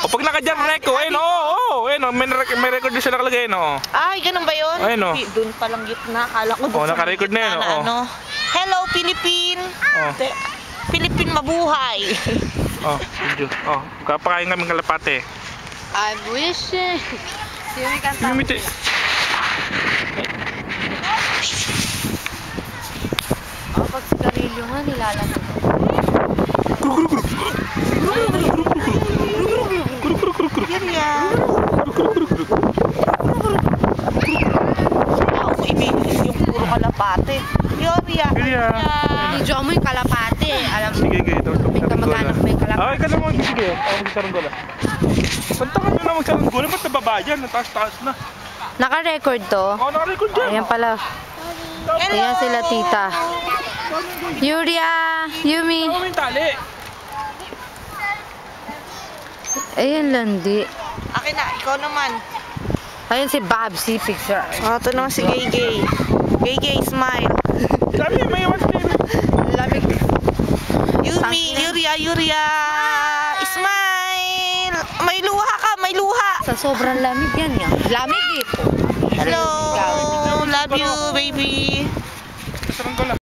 O pag naka-dyan record, ayun o. Ayun o, may record din siya nakalagay, no? Ay, ganun ba yun? Ayun o. Doon palang gitna. Akala ko doon naka-record na yun, o. ano. Hello, Philippine! Philippine mabuhay! Video. Kapakain kami kalapate. I wish it. Sino may kanta? Mimiti. Pag sigarilyo nga, nilalamig. Yan. Ako ibigis yung puro kalapate. Yorya. Medyo mo yung kalapate. Alam mo, Sige, may kamag-anak may kalapate. Ay, ka naman. Sige, ako magsaranggola. Punta ka na magsaranggola. Ba't nababa dyan? Nataas-taas na. Naka-record to? Oo, naka-record dyan. Ayan pala. Ayan sila tita. Yuria! Yumi! Ano yung tali? Ayan landi. Akin na, ikaw naman. Ayan si Babsy picture. Ito naman si Gay Gay. Gay Gay, smile. Sabi, may iwan din. Lamig. Yumi, Yuria. Smile. May luha ka, may luha. Sa sobrang lamig yan yan. Lamig dito. Hello. Love you, baby. Saranggola.